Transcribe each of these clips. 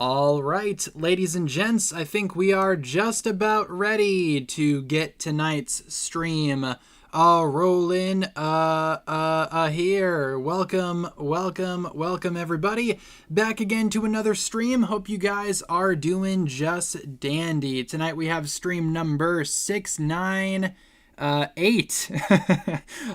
All right, ladies and gents, I think we are just about ready to get tonight's stream rolling here. Welcome everybody back again to another stream. Hope you guys are doing just dandy. Tonight we have stream number 698.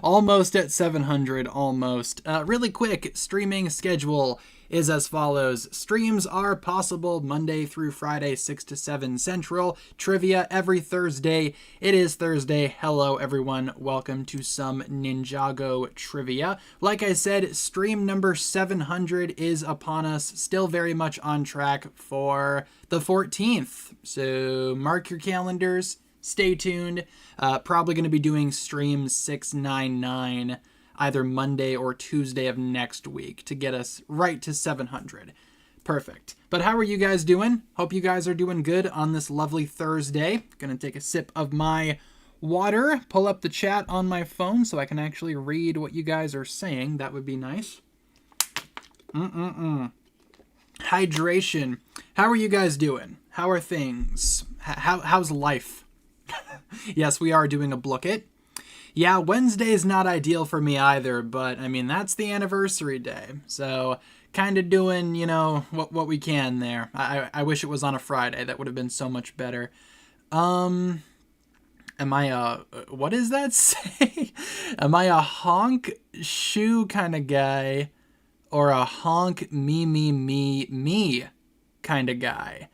Almost at 700, almost. Really quick, streaming schedule is as follows. Streams are possible Monday through Friday, 6 to 7 Central. Trivia every Thursday. It is Thursday. Hello, everyone. Welcome to some Ninjago trivia. Like I said, stream number 700 is upon us. Still very much on track for the 14th. So mark your calendars. Stay tuned. Probably going to be doing stream 699 either Monday or Tuesday of next week to get us right to 700. Perfect. But how are you guys doing? Hope you guys are doing good on this lovely Thursday. Gonna take a sip of my water, pull up the chat on my phone so I can actually read what you guys are saying. That would be nice. Hydration. How are you guys doing? How are things? How's life? Yes, we are doing a Blookit. Yeah, Wednesday is not ideal for me either, but I mean, that's the anniversary day. So kind of doing, you know, what we can there. I wish it was on a Friday. That would have been so much better. Am I what does that say? Am I a honk shoe kind of guy or a honk me kind of guy?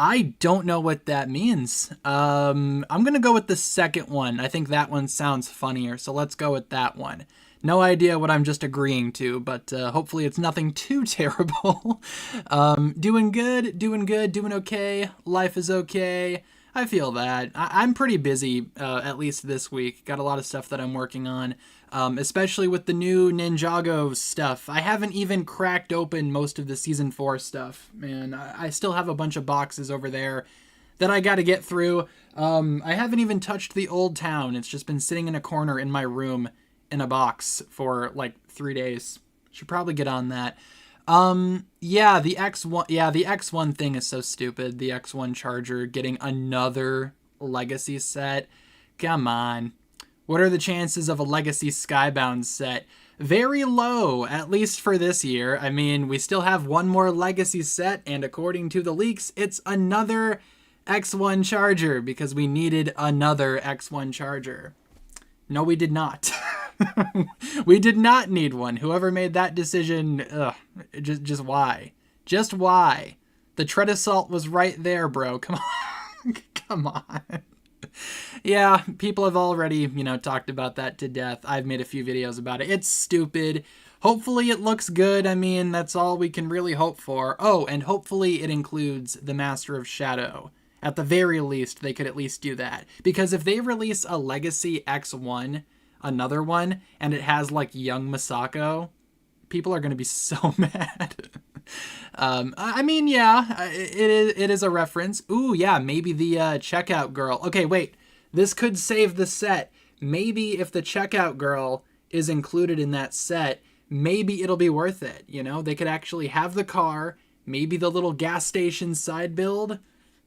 I don't know what that means. I'm going to go with the second one. I think that one sounds funnier, so let's go with that one. No idea what I'm just agreeing to, but hopefully it's nothing too terrible. Doing good, doing okay. Life is okay. I feel that. I'm pretty busy, at least this week. Got a lot of stuff that I'm working on, especially with the new Ninjago stuff. I haven't even cracked open most of the Season 4 stuff, man. I still have a bunch of boxes over there that I got to get through. I haven't even touched the Old Town. It's just been sitting in a corner in my room in a box for like 3 days. Should probably get on that. Yeah, the X1 thing is so stupid. The X1 charger getting another legacy set. Come on. What are the chances of a legacy Skybound set? Very low, at least for this year. I mean, we still have one more legacy set, and according to the leaks, it's another X1 charger because we needed another X1 charger. No, we did not. We did not need one. Whoever made that decision, just why? Just why? The tread assault was right there, bro. Come on. Come on. Yeah, people have already, talked about that to death. I've made a few videos about it. It's stupid. Hopefully it looks good. I mean, that's all we can really hope for. Oh, and hopefully it includes the Master of Shadow. At the very least, they could at least do that. Because if they release a Legacy X1, another one, and it has like young Masako, people are going to be so mad. I mean, yeah, it is a reference. Ooh, yeah, maybe the checkout girl. Okay, wait, this could save the set. Maybe if the checkout girl is included in that set, maybe it'll be worth it. They could actually have the car, maybe the little gas station side build.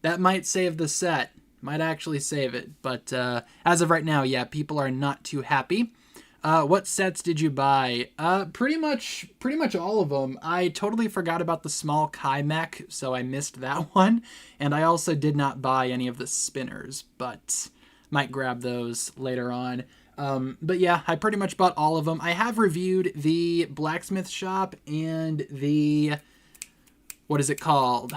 That might save the set. Might actually save it. But as of right now, yeah, people are not too happy. What sets did you buy? Pretty much all of them. I totally forgot about the small Kai mech, so I missed that one. And I also did not buy any of the spinners, but might grab those later on. But yeah, I pretty much bought all of them. I have reviewed the blacksmith shop and the, what is it called?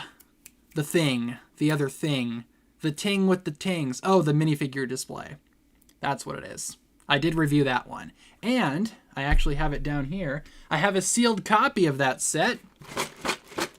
The thing, the other thing. The ting with the tings. Oh, the minifigure display. That's what it is. I did review that one. And I actually have it down here. I have a sealed copy of that set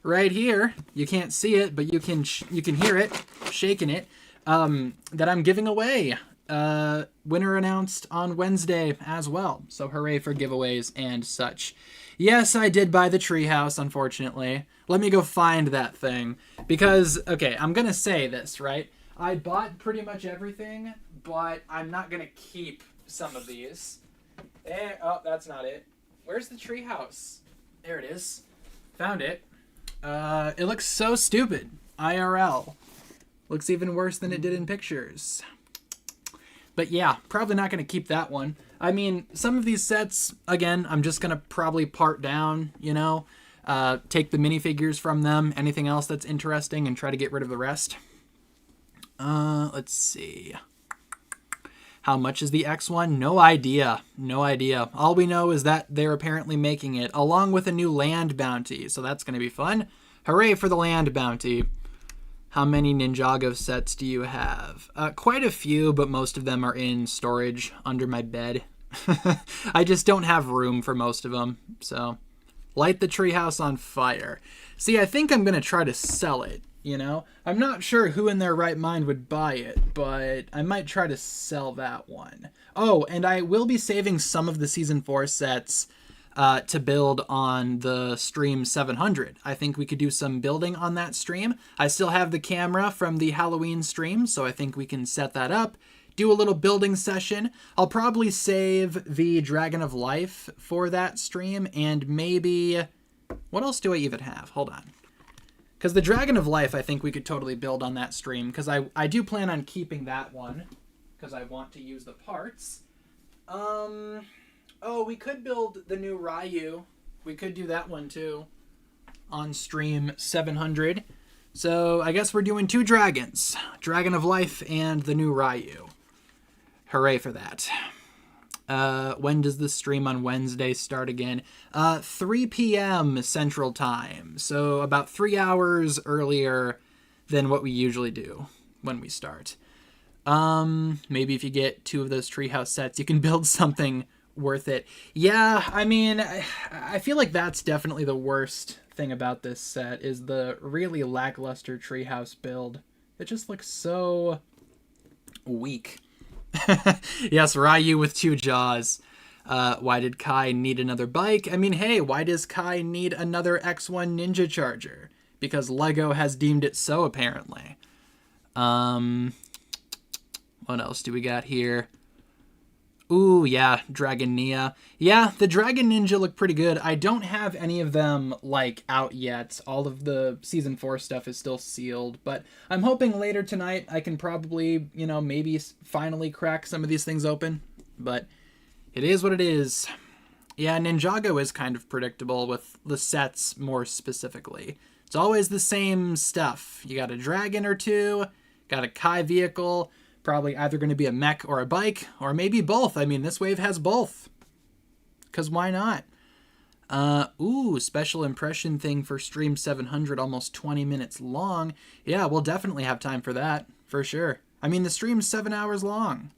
right here. You can't see it, but you can hear it, shaking it, that I'm giving away. Winner announced on Wednesday as well. So hooray for giveaways and such. Yes, I did buy the treehouse, unfortunately. Let me go find that thing. Because, okay, I'm going to say this, right? I bought pretty much everything, but I'm not going to keep some of these. Oh, that's not it. Where's the treehouse? There it is. Found it. It looks so stupid. IRL. Looks even worse than it did in pictures. But yeah, probably not going to keep that one. I mean, some of these sets, again, I'm just going to probably part down, you know, take the minifigures from them, anything else that's interesting, and try to get rid of the rest. Let's see. How much is the X1? No idea. No idea. All we know is that they're apparently making it, along with a new land bounty, so that's going to be fun. Hooray for the land bounty. How many Ninjago sets do you have? Quite a few, but most of them are in storage under my bed. I just don't have room for most of them, so... Light the treehouse on fire. See, I think I'm going to try to sell it, you know? I'm not sure who in their right mind would buy it, but I might try to sell that one. Oh, and I will be saving some of the Season 4 sets to build on the stream 700. I think we could do some building on that stream. I still have the camera from the Halloween stream, so I think we can set that up, do a little building session. I'll probably save the Dragon of Life for that stream, and maybe... What else do I even have? Hold on. Because the Dragon of Life, I think we could totally build on that stream, because I do plan on keeping that one, because I want to use the parts. Oh, we could build the new Ryu. We could do that one too on stream 700. So I guess we're doing 2 dragons. Dragon of Life and the new Ryu. Hooray for that. When does the stream on Wednesday start again? 3 p.m. Central Time. So about 3 hours earlier than what we usually do when we start. Maybe if you get 2 of those treehouse sets, you can build something worth it. Yeah, I mean, I feel like that's definitely the worst thing about this set is the really lackluster treehouse build. It just looks so weak. Yes, Ryu with 2 jaws. Why did Kai need another bike? I mean, hey, why does Kai need another X1 Ninja Charger? Because Lego has deemed it so, apparently. What else do we got here? Ooh, yeah, Dragon Nia. Yeah, the Dragon Ninja look pretty good. I don't have any of them, like, out yet. All of the Season 4 stuff is still sealed. But I'm hoping later tonight I can probably, you know, maybe finally crack some of these things open. But it is what it is. Yeah, Ninjago is kind of predictable with the sets more specifically. It's always the same stuff. You got a dragon or 2, got a Kai vehicle... Probably either going to be a mech or a bike, or maybe both. I mean, this wave has both. Because why not? Ooh, special impression thing for stream 700, almost 20 minutes long. Yeah, we'll definitely have time for that, for sure. I mean, the stream's 7 hours long.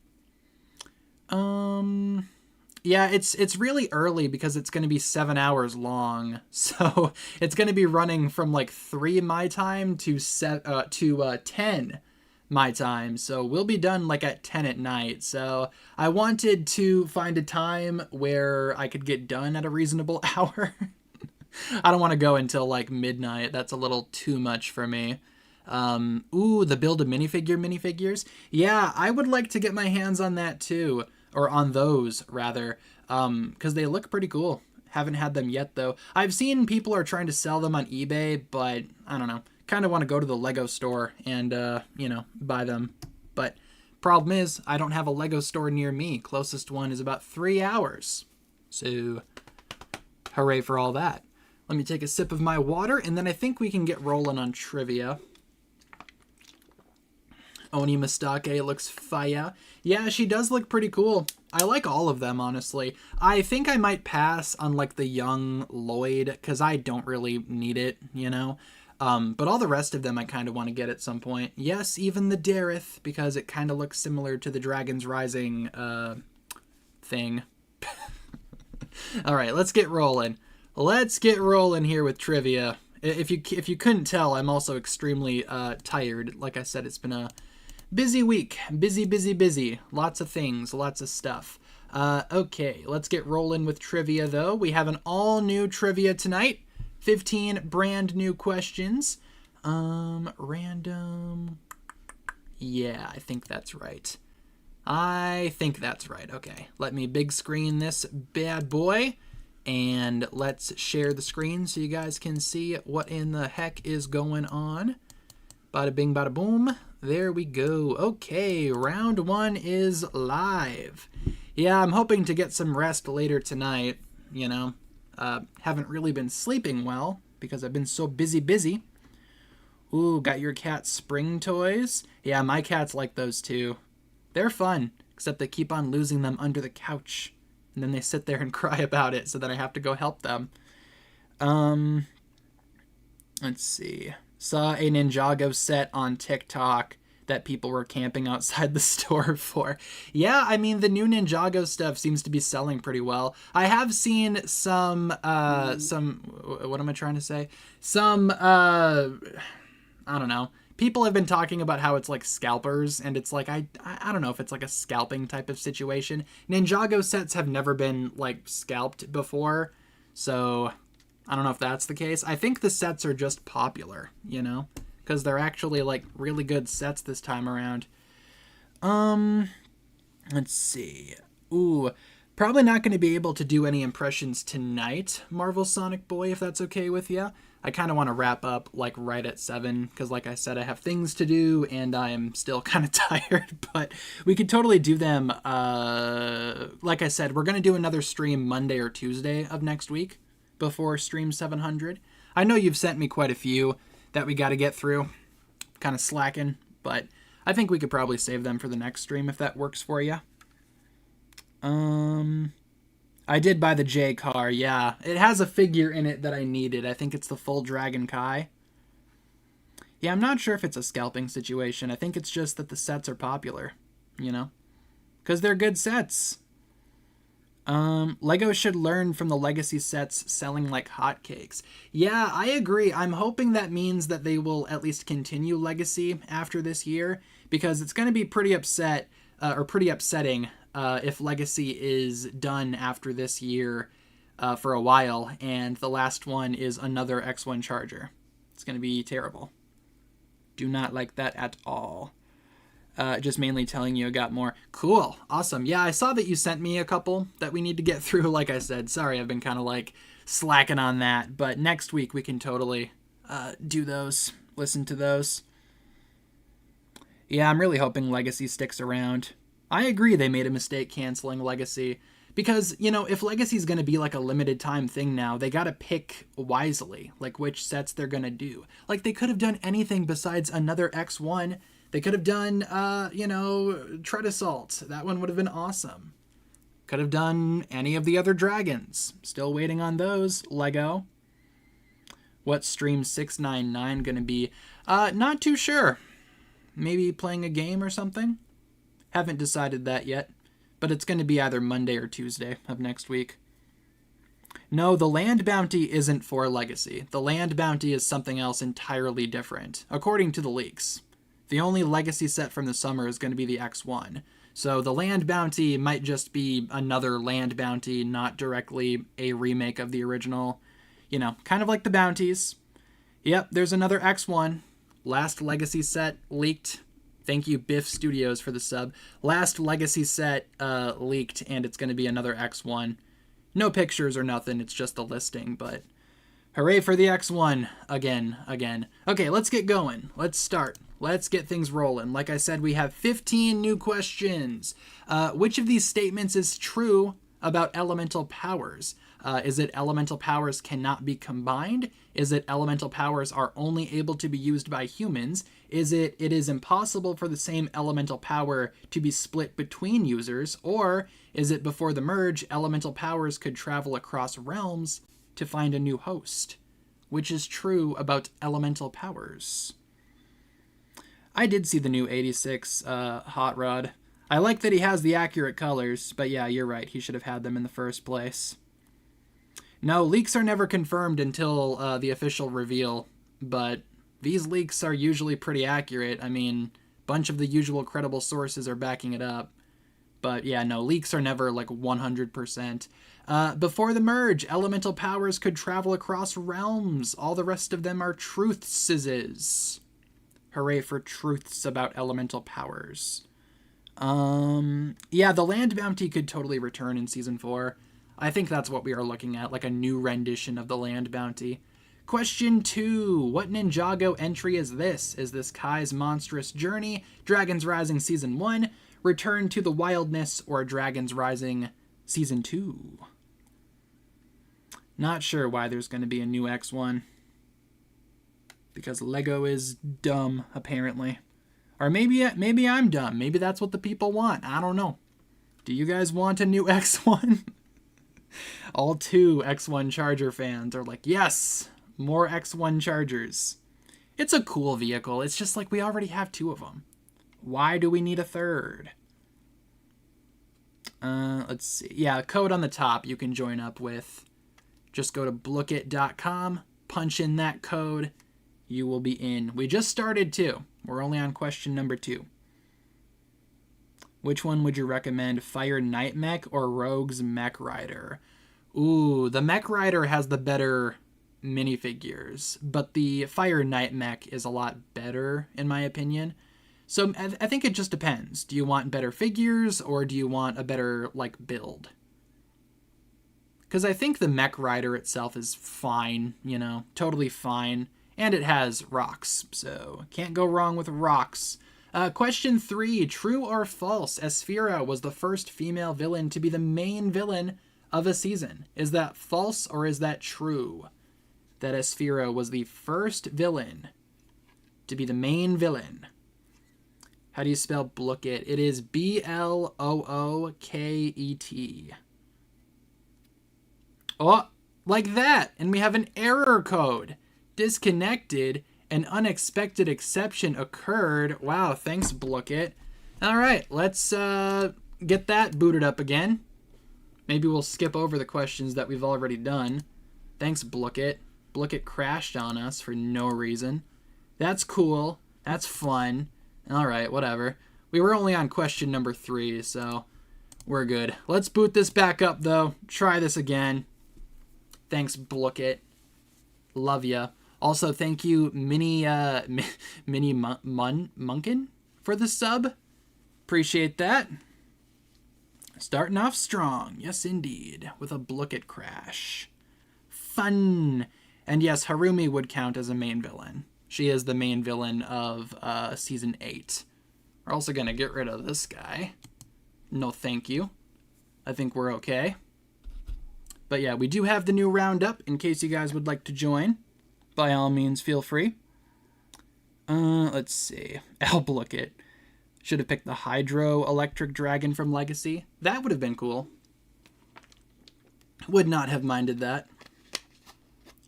Yeah, it's really early because it's going to be 7 hours long. So it's going to be running from like 3 my time to 10 my time, so we'll be done like at 10 at night. So I wanted to find a time where I could get done at a reasonable hour. I don't want to go until like midnight. That's a little too much for me. Ooh, the build a minifigures. Yeah, I would like to get my hands on that too, or on those rather, because they look pretty cool. Haven't had them yet though. I've seen people are trying to sell them on eBay, but I don't know. Kind of want to go to the Lego store and, you know, buy them. But problem is, I don't have a Lego store near me. Closest one is about 3 hours. So, hooray for all that. Let me take a sip of my water, and then I think we can get rolling on trivia. Oni Mistake looks fire. Yeah, she does look pretty cool. I like all of them, honestly. I think I might pass on, like, the young Lloyd, because I don't really need it, you know? But all the rest of them I kind of want to get at some point. Yes, even the Dareth, because it kind of looks similar to the Dragon's Rising thing. All right, let's get rolling. Let's get rolling here with trivia. If you couldn't tell, I'm also extremely tired. Like I said, it's been a busy week. Busy. Lots of things, lots of stuff. Okay, let's get rolling with trivia, though. We have an all-new trivia tonight. 15 brand new questions. Random. Yeah, I think that's right. Okay, let me big screen this bad boy. And let's share the screen so you guys can see what in the heck is going on. Bada bing, bada boom. There we go. Okay, round 1 is live. Yeah, I'm hoping to get some rest later tonight, you know. Haven't really been sleeping well because I've been so busy. Ooh, got your cat spring toys? Yeah, my cats like those too. They're fun, except they keep on losing them under the couch. And then they sit there and cry about it, so then I have to go help them. Let's see. Saw a Ninjago set on TikTok that people were camping outside the store for. Yeah, I mean, the new Ninjago stuff seems to be selling pretty well. I have seen some, what am I trying to say? I don't know. People have been talking about how it's like scalpers, and it's like, I don't know if it's like a scalping type of situation. Ninjago sets have never been like scalped before, so I don't know if that's the case. I think the sets are just popular, you know, because they're actually like really good sets this time around. Let's see. Ooh, probably not going to be able to do any impressions tonight, Marvel Sonic Boy, if that's okay with you. I kind of want to wrap up like right at 7 because like I said, I have things to do and I am still kind of tired, but we could totally do them. Like I said, we're going to do another stream Monday or Tuesday of next week before stream 700. I know you've sent me quite a few that we got to get through, kind of slacking, but I think we could probably save them for the next stream if that works for you. I did buy the J car, yeah. It has a figure in it that I needed. I think it's the full Dragon Kai. Yeah, I'm not sure if it's a scalping situation. I think it's just that the sets are popular, you know? Because they're good sets. Lego should learn from the legacy sets selling like hotcakes. Yeah, I agree. I'm hoping that means that they will at least continue legacy after this year, because it's going to be pretty upsetting if legacy is done after this year for a while, and the last one is another X1 Charger. It's going to be terrible. Do not like that at all. Just mainly telling you I got more. Cool. Awesome. Yeah, I saw that you sent me a couple that we need to get through. Like I said, sorry, I've been kind of like slacking on that. But next week we can totally do those. Listen to those. Yeah, I'm really hoping Legacy sticks around. I agree they made a mistake canceling Legacy. Because, you know, if Legacy's going to be like a limited time thing now, they got to pick wisely, like which sets they're going to do. Like they could have done anything besides another X1. They could have done, you know, Tread Assault. That one would have been awesome. Could have done any of the other dragons. Still waiting on those, Lego. What's stream 699 going to be? Not too sure. Maybe playing a game or something? Haven't decided that yet. But it's going to be either Monday or Tuesday of next week. No, the land bounty isn't for Legacy. The land bounty is something else entirely different, according to the leaks. The only Legacy set from the summer is going to be the X1. So the land bounty might just be another land bounty, not directly a remake of the original. You know, kind of like the bounties. Yep, there's another X1. Last Legacy set leaked. Thank you, Biff Studios, for the sub. Last Legacy set leaked, and it's going to be another X1. No pictures or nothing, it's just the listing, but hooray for the X1 again. Okay, let's get going. Let's start. Let's get things rolling. Like I said, we have 15 new questions. Which of these statements is true about elemental powers? Is it elemental powers cannot be combined? Is it elemental powers are only able to be used by humans? Is it is impossible for the same elemental power to be split between users? Or is it before the merge, elemental powers could travel across realms to find a new host? Which is true about elemental powers? I did see the new 86 Hot Rod. I like that he has the accurate colors, but yeah, you're right. He should have had them in the first place. No, leaks are never confirmed until the official reveal, but these leaks are usually pretty accurate. I mean, a bunch of the usual credible sources are backing it up. But yeah, no, leaks are never like 100%. Before the merge, elemental powers could travel across realms. All the rest of them are truthses. Hooray for truths about elemental powers. Yeah, the land bounty could totally return in Season 4. I think that's what we are looking at, like a new rendition of the land bounty. Question 2. What Ninjago entry is this? Is this Kai's Monstrous Journey, Dragon's Rising Season 1, Return to the Wildness, or Dragon's Rising Season 2? Not sure why there's going to be a new X1. Because Lego is dumb, apparently. Or maybe I'm dumb. Maybe that's what the people want. I don't know. Do you guys want a new X1? All 2 X1 Charger fans are like, yes, more X1 Chargers. It's a cool vehicle. It's just like we already have 2 of them. Why do we need a third? Let's see. Yeah, code on the top you can join up with. Just go to blookit.com, punch in that code. You will be in. We just started too. We're only on question number 2. Which one would you recommend, Fire Night Mech or Rogue's Mech Rider? Ooh, the Mech Rider has the better minifigures, but the Fire Night Mech is a lot better, in my opinion. So I think it just depends. Do you want better figures, or do you want a better, like, build? Because I think the Mech Rider itself is fine, you know, totally fine. And it has rocks, so can't go wrong with rocks. Question 3, true or false? Esfira was the first female villain to be the main villain of a season. Is that false or is that true? That Esfira was the first villain to be the main villain. How do you spell Blookit? It is Blooket. Oh, like that. And we have an error code. Disconnected. An unexpected exception occurred. Wow, thanks, Blookit. All right, let's get that booted up again. Maybe we'll skip over the questions that we've already done. Thanks, Blookit. Blookit crashed on us for no reason. That's cool. That's fun. All right, whatever. We were only on question number 3, so we're good. Let's boot this back up, though. Try this again. Thanks, Blookit. Love ya. Also, thank you, Mini Munkin, for the sub. Appreciate that. Starting off strong. Yes, indeed. With a Blookit crash. Fun. And yes, Harumi would count as a main villain. She is the main villain of Season 8. We're also going to get rid of this guy. No thank you. I think we're okay. But yeah, we do have the new roundup in case you guys would like to join. By all means, feel free. Let's see. I'll look it. Should have picked the Hydro Electric Dragon from Legacy. That would have been cool. Would not have minded that.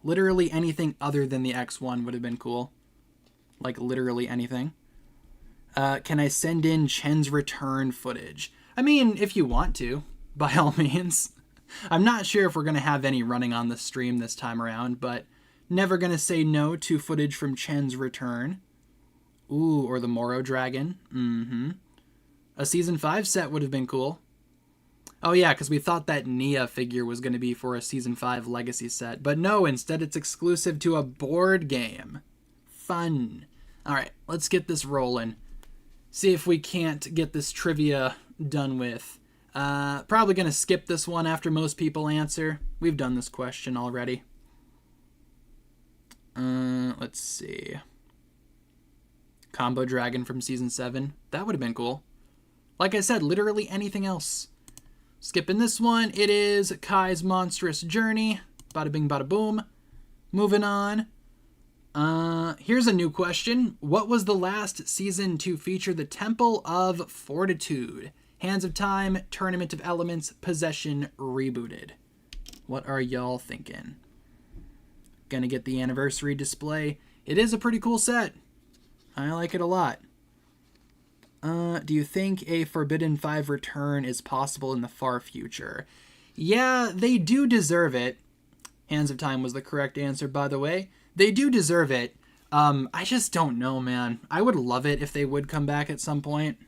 Literally anything other than the X1 would have been cool. Like, literally anything. Can I send in Chen's return footage? I mean, if you want to, by all means. I'm not sure if we're going to have any running on the stream this time around, but never going to say no to footage from Chen's return. Ooh, or the Moro Dragon. A Season 5 set would have been cool. Oh yeah, because we thought that Nia figure was going to be for a Season 5 Legacy set. But no, instead it's exclusive to a board game. Fun. Alright, let's get this rolling. See if we can't get this trivia done with. Probably going to skip this one after most people answer. We've done this question already. Let's see. Combo Dragon from Season 7. That would have been cool. Like I said, literally anything else. Skipping this one, it is Kai's Monstrous Journey. Bada bing, bada boom. Moving on. Here's a new question. What was the last season to feature the Temple of Fortitude? Hands of Time, Tournament of Elements, Possession, rebooted. What are y'all thinking? Gonna get the anniversary display. It is a pretty cool set. I like it a lot. Do you think a Forbidden 5 return is possible in the far future? Yeah, they do deserve it. Hands of Time was the correct answer, by the way. They do deserve it. I just don't know, man. I would love it if they would come back at some point,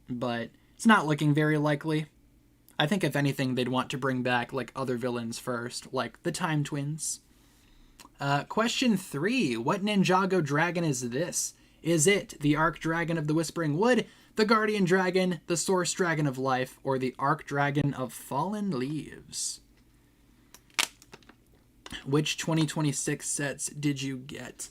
but it's not looking very likely. I think if anything, they'd want to bring back like other villains first, like the Time Twins. Question 3. What Ninjago dragon is this? Is it the Arc Dragon of the Whispering Wood, the Guardian Dragon, the Source Dragon of Life, or the Arc Dragon of Fallen Leaves? Which 2026 sets did you get?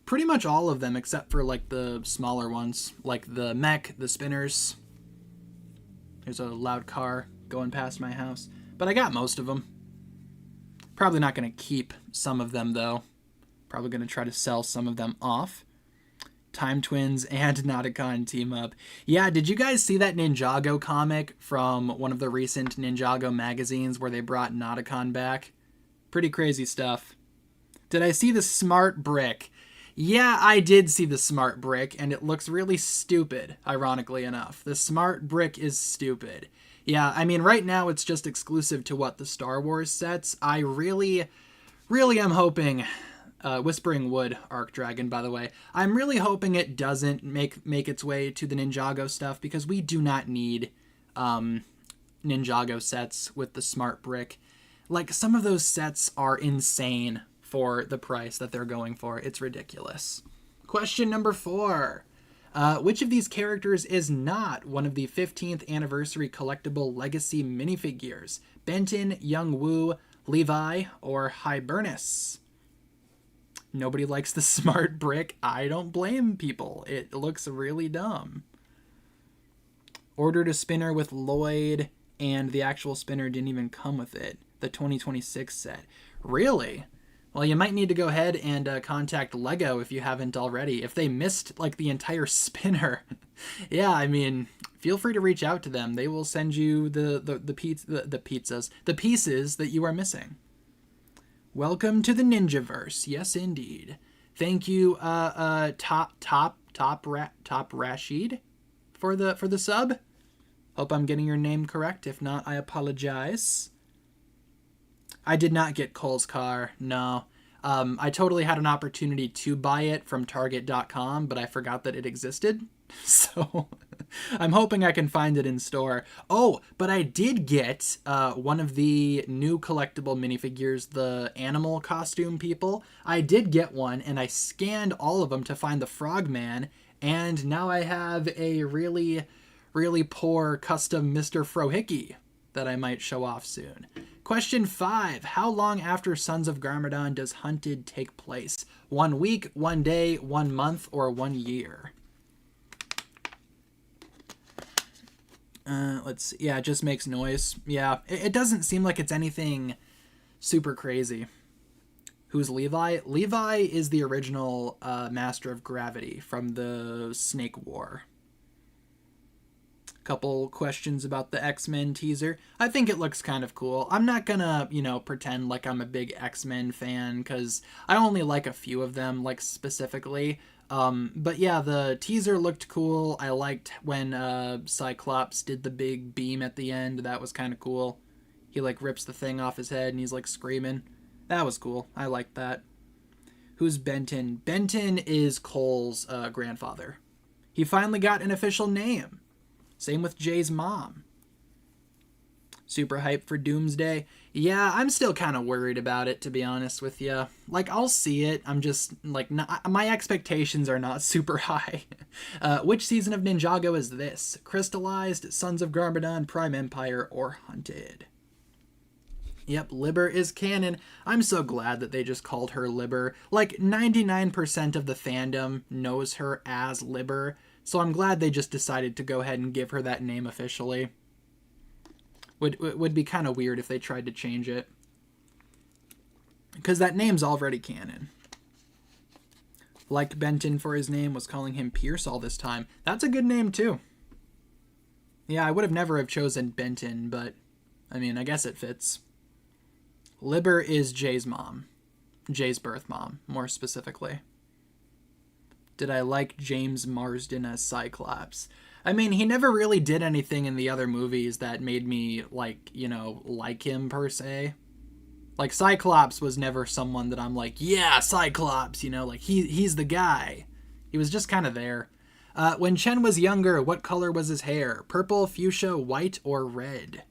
Pretty much all of them except for like the smaller ones, like the mech, the spinners. There's a loud car going past my house, but I got most of them. Probably not going to keep some of them though. Probably going to try to sell some of them off. Time Twins and Nauticon team up. Yeah, did you guys see that Ninjago comic from one of the recent Ninjago magazines where they brought Nauticon back? Pretty crazy stuff. Did I see the smart brick? Yeah, I did see the smart brick, and it looks really stupid, ironically enough. The smart brick is stupid. Yeah, I mean, right now it's just exclusive to the Star Wars sets. I really am hoping... Whispering Wood Arc Dragon, by the way. I'm really hoping it doesn't make its way to the Ninjago stuff, because we do not need Ninjago sets with the smart brick. Like, some of those sets are insane for the price that they're going for. It's ridiculous. Question number 4. Which of these characters is not one of the 15th anniversary collectible legacy minifigures? Benton, Young Woo, Levi, or Hibernus? Nobody likes the smart brick. I don't blame people. It looks really dumb. Ordered a spinner with Lloyd, and the actual spinner didn't even come with it. The 2026 set. Really? Well, you might need to go ahead and contact Lego if you haven't already. If they missed, like, the entire spinner. Yeah, I mean, feel free to reach out to them. They will send you the pieces that you are missing. Welcome to the Ninjaverse. Yes, indeed. Thank you, Top Rashid, for the sub. Hope I'm getting your name correct. If not, I apologize. I did not get Cole's car. No. I totally had an opportunity to buy it from Target.com, but I forgot that it existed. So I'm hoping I can find it in store. Oh, but I did get one of the new collectible minifigures, the animal costume people. I did get one, and I scanned all of them to find the Frogman, and now I have a really, really poor custom Mr. Frohickey that I might show off soon. Question 5. How long after Sons of Garmadon does Hunted take place? 1 week, 1 day, 1 month, or 1 year? Let's see. Yeah, it just makes noise. Yeah, it doesn't seem like it's anything super crazy. Who's Levi? Levi is the original Master of Gravity from the Snake War. Couple questions about the X-Men teaser. I think it looks kind of cool. I'm not gonna, pretend like I'm a big X-Men fan, because I only like a few of them, like, specifically. But yeah, the teaser looked cool. I liked when Cyclops did the big beam at the end. That was kind of cool. He, like, rips the thing off his head and he's, like, screaming. That was cool. I liked that. Who's Benton? Benton is Cole's grandfather. He finally got an official name. Same with Jay's mom. Super hyped for Doomsday. Yeah, I'm still kind of worried about it, to be honest with you. Like, I'll see it. I'm just, like, my expectations are not super high. Which season of Ninjago is this? Crystallized, Sons of Garmadon, Prime Empire, or Hunted? Yep, Liber is canon. I'm so glad that they just called her Liber. Like, 99% of the fandom knows her as Liber, so I'm glad they just decided to go ahead and give her that name officially. Would be kind of weird if they tried to change it, because that name's already canon. Liked Benton for his name, was calling him Pierce all this time. That's a good name too. Yeah, I would have never have chosen Benton, but I mean, I guess it fits. Liber is Jay's mom. Jay's birth mom, more specifically. Did I like James Marsden as Cyclops? I mean, he never really did anything in the other movies that made me, like him per se. Like, Cyclops was never someone that I'm like, yeah, Cyclops, like, he's the guy. He was just kind of there. When Chen was younger, what color was his hair? Purple, fuchsia, white, or red?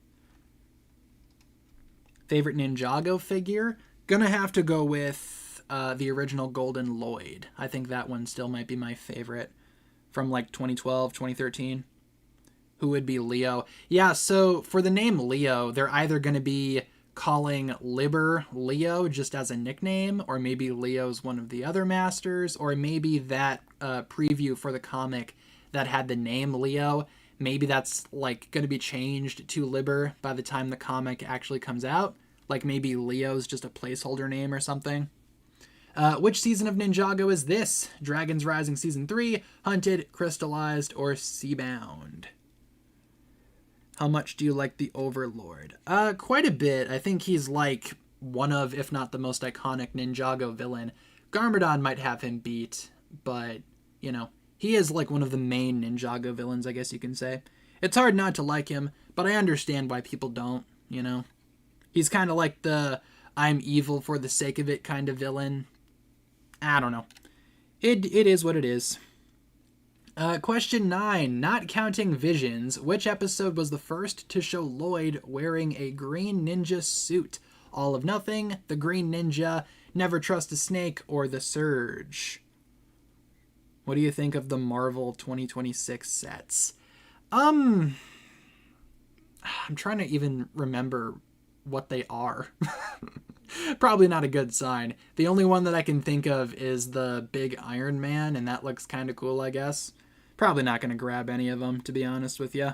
Favorite Ninjago figure? Gonna have to go with the original Golden Lloyd. I think that one still might be my favorite from, like, 2012, 2013. Who would be Leo? Yeah, so for the name Leo, they're either going to be calling Liber Leo just as a nickname, or maybe Leo's one of the other masters, or maybe that preview for the comic that had the name Leo, maybe that's like going to be changed to Liber by the time the comic actually comes out. Like maybe Leo's just a placeholder name or something. Which season of Ninjago is this? Dragons Rising Season 3, Hunted, Crystallized, or Seabound? How much do you like the Overlord? Quite a bit. I think he's like one of, if not the most iconic Ninjago villain. Garmadon might have him beat, but, you know, he is like one of the main Ninjago villains, I guess you can say. It's hard not to like him, but I understand why people don't, you know. He's kind of like the I'm evil for the sake of it kind of villain. I don't know. It is what it is. Question 9. Not counting Visions, which episode was the first to show Lloyd wearing a green ninja suit? All of Nothing, The Green Ninja, Never Trust a Snake, or The Surge? What do you think of the Marvel 2026 sets? I'm trying to even remember what they are. Probably not a good sign. The only one that I can think of is the big Iron Man, and that looks kind of cool, I guess. Probably not going to grab any of them, to be honest with you.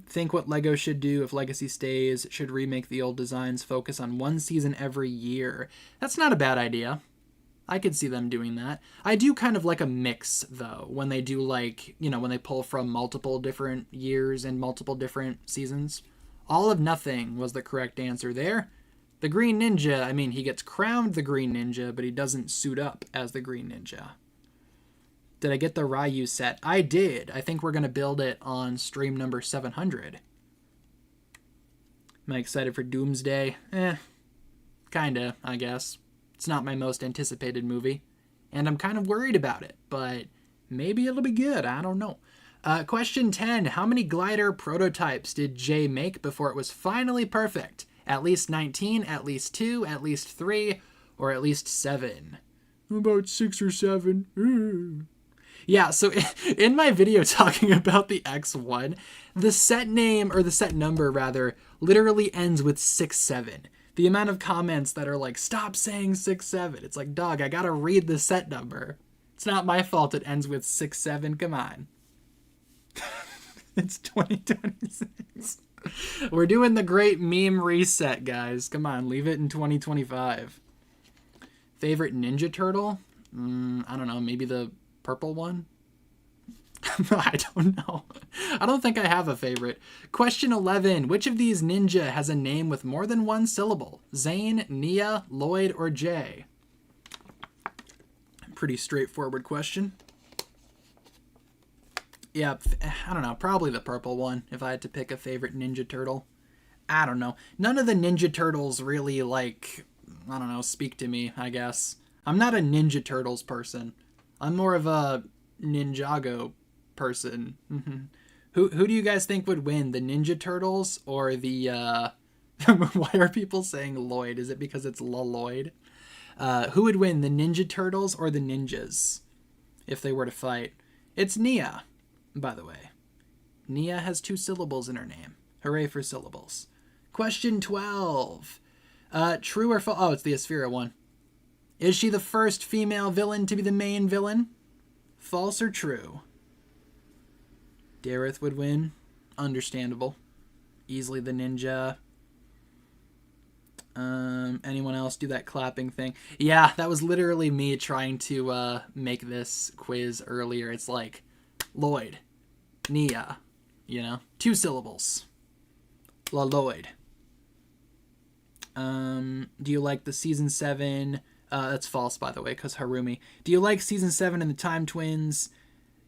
Think what LEGO should do if Legacy stays. Should remake the old designs, focus on one season every year. That's not a bad idea. I could see them doing that. I do kind of like a mix, though, when they do, like, you know, when they pull from multiple different years and multiple different seasons. All of Nothing was the correct answer there. The Green Ninja, I mean, he gets crowned the Green Ninja, but he doesn't suit up as the Green Ninja. Did I get the Ryu set? I did. I think we're going to build it on stream number 700. Am I excited for Doomsday? Kinda, I guess. It's not my most anticipated movie, and I'm kind of worried about it, but maybe it'll be good. I don't know. Question 10. How many glider prototypes did Jay make before it was finally perfect? At least 19, at least 2, at least 3, or at least 7? About 6 or 7. Yeah, so in my video talking about the X1, the set name, or the set number rather, literally ends with 67. The amount of comments that are like, stop saying 67. It's like, dog, I gotta read the set number. It's not my fault it ends with 67. Come on. It's 2026. We're doing the great meme reset, guys. Come on, leave it in 2025. Favorite Ninja Turtle? I don't know, maybe the purple one? I don't know. I don't think I have a favorite. Question 11. Which of these ninja has a name with more than one syllable? Zane, Nia, Lloyd, or Jay? Pretty straightforward question. Yeah, I don't know. Probably the purple one if I had to pick a favorite Ninja Turtle. I don't know. None of the Ninja Turtles really, like, I don't know, speak to me, I guess. I'm not a Ninja Turtles person. I'm more of a Ninjago person. Who do you guys think would win? The Ninja Turtles or the, why are people saying Lloyd? Is it because it's Lloyd? Who would win, the Ninja Turtles or the Ninjas? If they were to fight. It's Nia, by the way. Nia has 2 syllables in her name. Hooray for syllables. Question 12. True or false? Oh, it's the Asphira one. Is she the first female villain to be the main villain? False or true? Dareth would win. Understandable. Easily the ninja. Anyone else do that clapping thing? Yeah, that was literally me trying to make this quiz earlier. It's like, Lloyd, Nia, you know, 2 syllables. Lloyd. Do you like the season 7? That's false, by the way, because Harumi. Do you like season 7 and the Time Twins?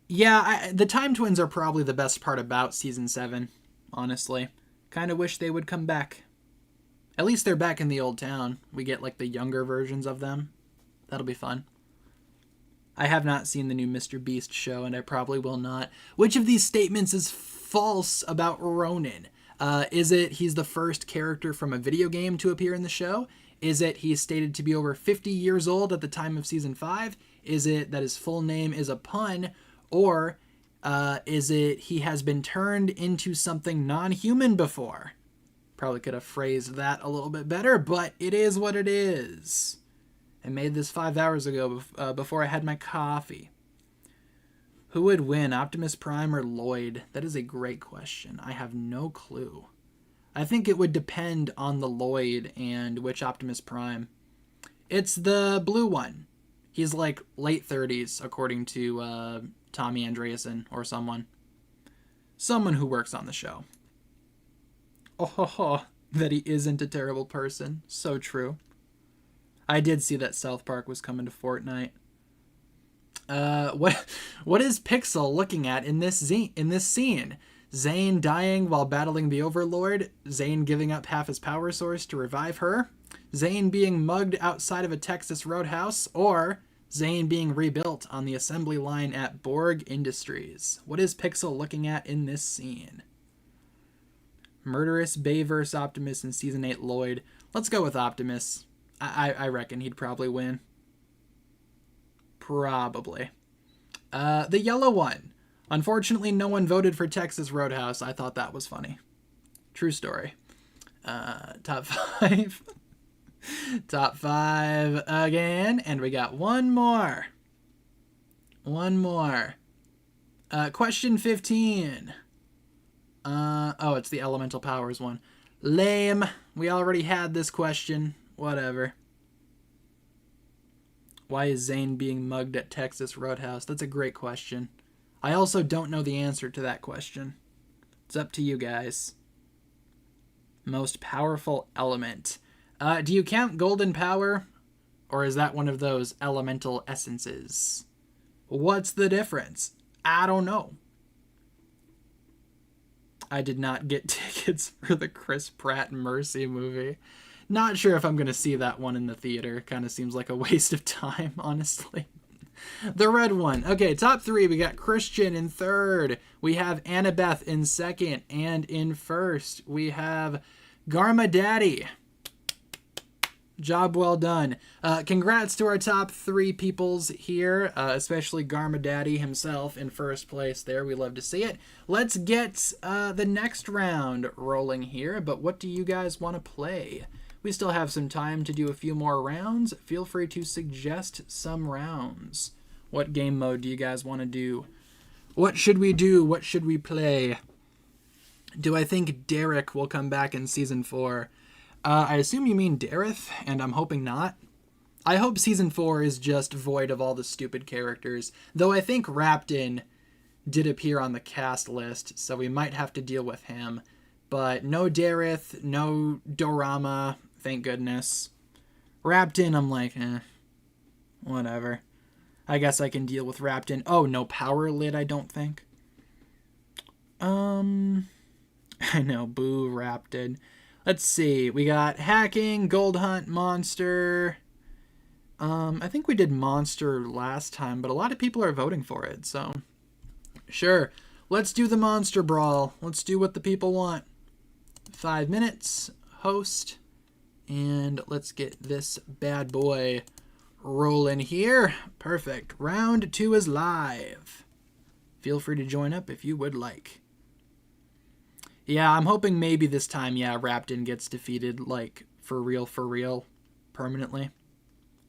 Yeah, the Time Twins are probably the best part about season 7, honestly. Kind of wish they would come back. At least they're back in the old town. We get, like, the younger versions of them. That'll be fun. I have not seen the new Mr. Beast show, and I probably will not. Which of these statements is false about Ronin? Is it he's the first character from a video game to appear in the show? Is it he's stated to be over 50 years old at the time of season 5? Is it that his full name is a pun? Or is it he has been turned into something non-human before? Probably could have phrased that a little bit better, but it is what it is. I made this 5 hours ago before I had my coffee. Who would win, Optimus Prime or Lloyd? That is a great question. I have no clue. I think it would depend on the Lloyd and which Optimus Prime. It's the blue one. He's like late 30s, according to Tommy Andreasen or someone. Someone who works on the show. Oh, that he isn't a terrible person. So true. I did see that South Park was coming to Fortnite. What is Pixel looking at in this scene? Zane dying while battling the Overlord, Zane giving up half his power source to revive her, Zane being mugged outside of a Texas roadhouse, or Zane being rebuilt on the assembly line at Borg Industries. What is Pixel looking at in this scene? Murderous Bay vs. Optimus in Season 8 Lloyd. Let's go with Optimus. I reckon he'd probably win. Probably. The yellow one. Unfortunately, no one voted for Texas Roadhouse. I thought that was funny. True story. Top 5. Top 5 again. And we got one more. Question 15. Oh, it's the elemental powers one. Lame. We already had this question. Whatever. Why is Zane being mugged at Texas Roadhouse? That's a great question. I also don't know the answer to that question. It's up to you guys. Most powerful element. Do you count golden power? Or is that one of those elemental essences? What's the difference? I don't know. I did not get tickets for the Chris Pratt Mercy movie. Not sure if I'm going to see that one in the theater. Kind of seems like a waste of time, honestly. The red one. Okay, top 3. We got Christian in 3rd. We have Annabeth in 2nd. And in 1st, we have Garma Daddy. Job well done. Congrats to our top 3 peoples here, especially Garma Daddy himself in 1st place there. We love to see it. Let's get the next round rolling here, but what do you guys want to play? We still have some time to do a few more rounds. Feel free to suggest some rounds. What game mode do you guys want to do? What should we do? What should we play? Do I think Derek will come back in Season 4? I assume you mean Dareth, and I'm hoping not. I hope Season 4 is just void of all the stupid characters, though I think Raptin did appear on the cast list, so we might have to deal with him. But no Dareth, no Dorama, thank goodness. Raptin, I'm like, whatever. I guess I can deal with Raptin. Oh, no Power Lid, I don't think. I know, boo, Raptin. Let's see, we got Hacking, Gold Hunt, Monster. I think we did Monster last time, but a lot of people are voting for it, so. Sure, let's do the Monster Brawl. Let's do what the people want. 5 minutes, host, and let's get this bad boy rolling here. Perfect. Round 2 is live. Feel free to join up if you would like. Yeah, I'm hoping maybe this time, Raptin gets defeated, like, for real, permanently.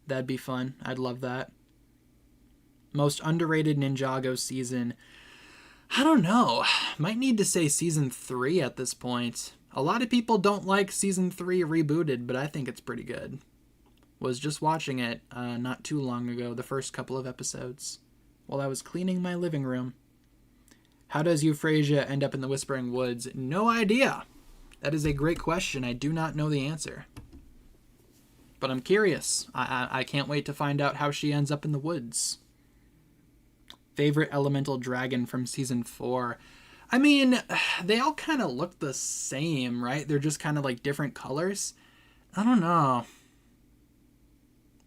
That'd be fun. I'd love that. Most underrated Ninjago season. I don't know. Might need to say Season 3 at this point. A lot of people don't like Season 3 rebooted, but I think it's pretty good. Was just watching it not too long ago, the first couple of episodes, while I was cleaning my living room. How does Euphrasia end up in the Whispering Woods? No idea. That is a great question. I do not know the answer. But I'm curious. I can't wait to find out how she ends up in the woods. Favorite elemental dragon from Season 4? I mean, they all kind of look the same, right? They're just kind of like different colors. I don't know.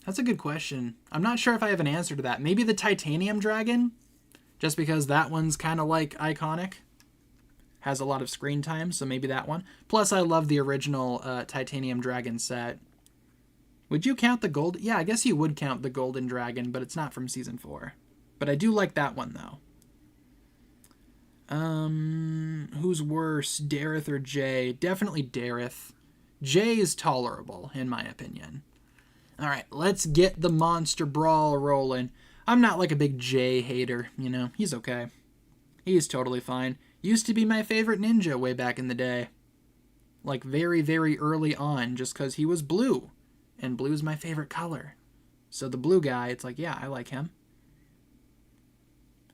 That's a good question. I'm not sure if I have an answer to that. Maybe the titanium dragon? Just because that one's kind of like iconic. Has a lot of screen time, so maybe that one. Plus, I love the original titanium dragon set. Would you count the gold? Yeah, I guess you would count the golden dragon, but it's not from Season 4. But I do like that one, though. Who's worse, Dareth or Jay? Definitely Dareth. Jay is tolerable, in my opinion. Alright, let's get the monster brawl rolling. I'm not like a big Jay hater, you know. He's okay. He's totally fine. Used to be my favorite ninja way back in the day. Like very, very early on, just because he was blue. And blue's my favorite color. So the blue guy, it's like, yeah, I like him.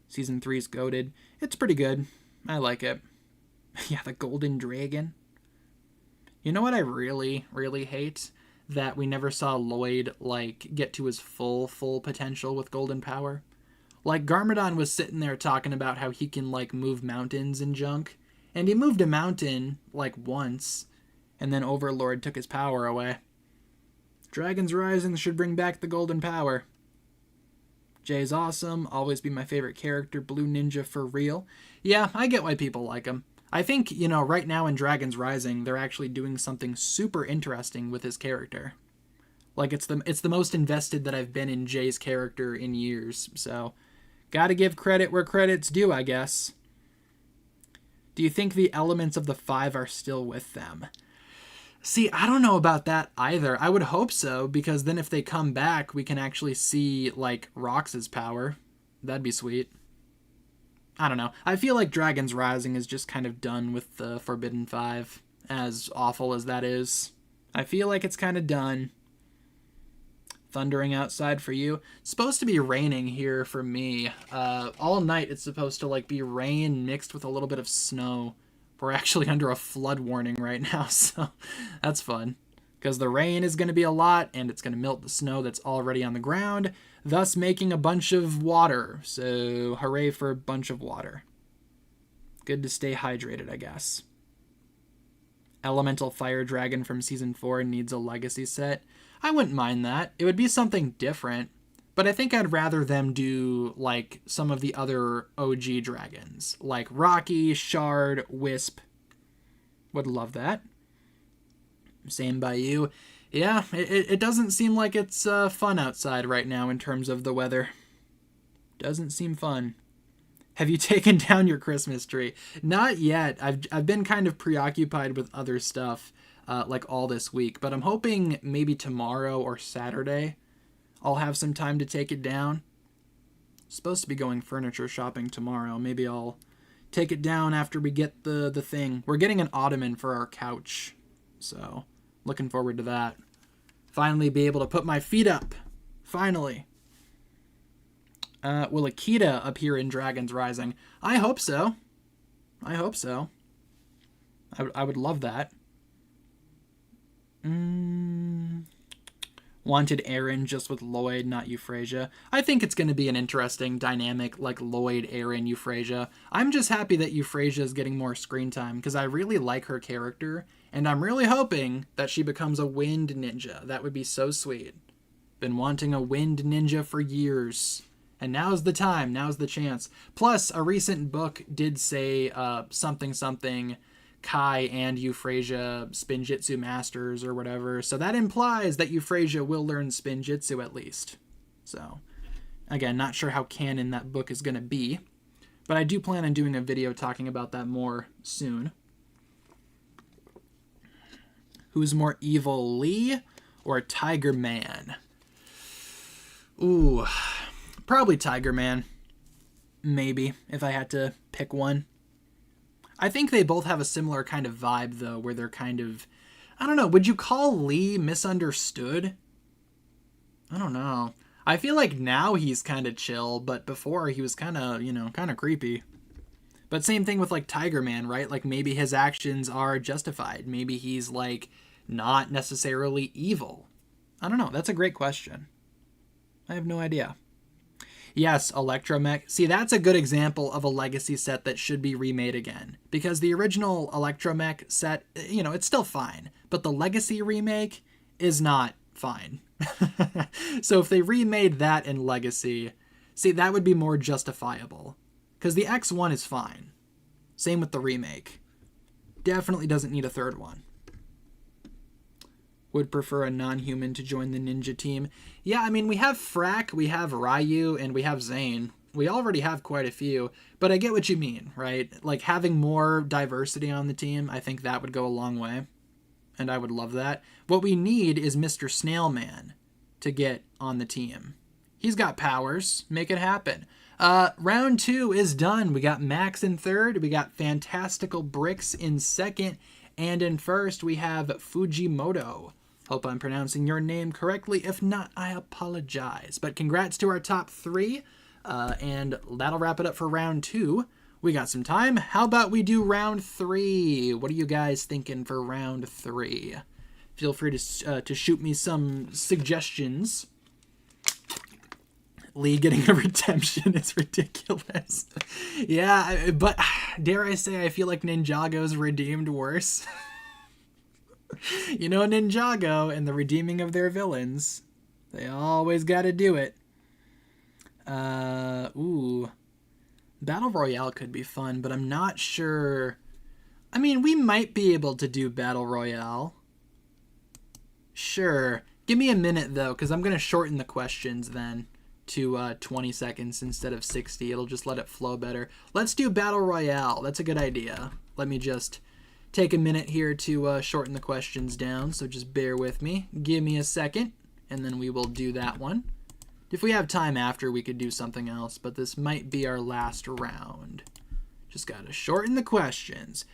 Season 3's goated. It's pretty good. I like it. Yeah, the golden dragon. You know what I really, really hate? That we never saw Lloyd, like, get to his full potential with golden power. Like, Garmadon was sitting there talking about how he can, like, move mountains and junk. And he moved a mountain, like, once. And then Overlord took his power away. Dragon's Rising should bring back the golden power. Jay's awesome. Always be my favorite character. Blue Ninja for real. Yeah, I get why people like him. I think, you know, right now in Dragon's Rising, they're actually doing something super interesting with his character. Like, it's the most invested that I've been in Jay's character in years. So, gotta give credit where credit's due, I guess. Do you think the elements of the 5 are still with them? See, I don't know about that either. I would hope so, because then if they come back, we can actually see, like, Rox's power. That'd be sweet. I don't know. I feel like Dragon's Rising is just kind of done with the Forbidden 5, as awful as that is. I feel like it's kind of done. Thundering outside for you. It's supposed to be raining here for me. All night it's supposed to, like, be rain mixed with a little bit of snow. We're actually under a flood warning right now, so that's fun. Because the rain is going to be a lot, and it's going to melt the snow that's already on the ground, thus making a bunch of water. So, hooray for a bunch of water. Good to stay hydrated, I guess. Elemental Fire Dragon from Season 4 needs a legacy set. I wouldn't mind that. It would be something different. But I think I'd rather them do, like, some of the other OG dragons. Like Rocky, Shard, Wisp. Would love that. Same by you. Yeah, it doesn't seem like it's fun outside right now in terms of the weather. Doesn't seem fun. Have you taken down your Christmas tree? Not yet. I've been kind of preoccupied with other stuff, like all this week. But I'm hoping maybe tomorrow or Saturday I'll have some time to take it down. Supposed to be going furniture shopping tomorrow. Maybe I'll take it down after we get the thing. We're getting an ottoman for our couch. So, looking forward to that. Finally be able to put my feet up. Finally. Will Akita appear in Dragon's Rising? I hope so. I hope so. I would love that. Wanted Eren just with Lloyd, not Euphrasia. I think it's going to be an interesting dynamic, like Lloyd, Eren, Euphrasia. I'm just happy that Euphrasia is getting more screen time, because I really like her character, and I'm really hoping that she becomes a wind ninja. That would be so sweet. Been wanting a wind ninja for years. And now's the time, now's the chance. Plus, a recent book did say something Kai and Euphrasia Spinjitzu Masters or whatever. So that implies that Euphrasia will learn Spinjitzu at least. So, again, not sure how canon that book is going to be. But I do plan on doing a video talking about that more soon. Who's more evil, Lee or Tiger Man? Ooh, probably Tiger Man. Maybe, if I had to pick one. I think they both have a similar kind of vibe, though, where they're kind of... I don't know, would you call Lee misunderstood? I don't know. I feel like now he's kind of chill, but before he was kind of, you know, kind of creepy. But same thing with, like, Tiger Man, right? Like, maybe his actions are justified. Maybe he's, like, not necessarily evil. I don't know. That's a great question. I have no idea. Yes, Electromech. See, that's a good example of a legacy set that should be remade again. Because the original Electromech set, you know, it's still fine. But the legacy remake is not fine. So if they remade that in legacy, see, that would be more justifiable. Because the X1 is fine. Same with the remake. Definitely doesn't need a third one. Would prefer a non-human to join the ninja team. Yeah, I mean, we have Frack, we have Ryu, and we have Zane. We already have quite a few, but I get what you mean, right? Like, having more diversity on the team, I think that would go a long way, and I would love that. What we need is Mr. Snailman to get on the team. He's got powers. Make it happen. Round 2 is done. We got Max in third. We got Fantastical Bricks in second. And in first, we have Fujimoto. Hope I'm pronouncing your name correctly. If not, I apologize. But congrats to our top 3. And that'll wrap it up for round 2. We got some time. How about we do round 3? What are you guys thinking for round 3? Feel free to shoot me some suggestions. Lee getting a redemption is ridiculous. Yeah, but dare I say, I feel like Ninjago's redeemed worse. You know, Ninjago and the redeeming of their villains, they always got to do it. Ooh. Battle Royale could be fun, but I'm not sure. I mean, we might be able to do Battle Royale. Sure. Give me a minute, though, because I'm going to shorten the questions then to 20 seconds instead of 60. It'll just let it flow better. Let's do Battle Royale. That's a good idea. Let me just take a minute here to shorten the questions down, so just bear with me. Give me a second, and then we will do that one. If we have time after, we could do something else, but this might be our last round. Just gotta shorten the questions.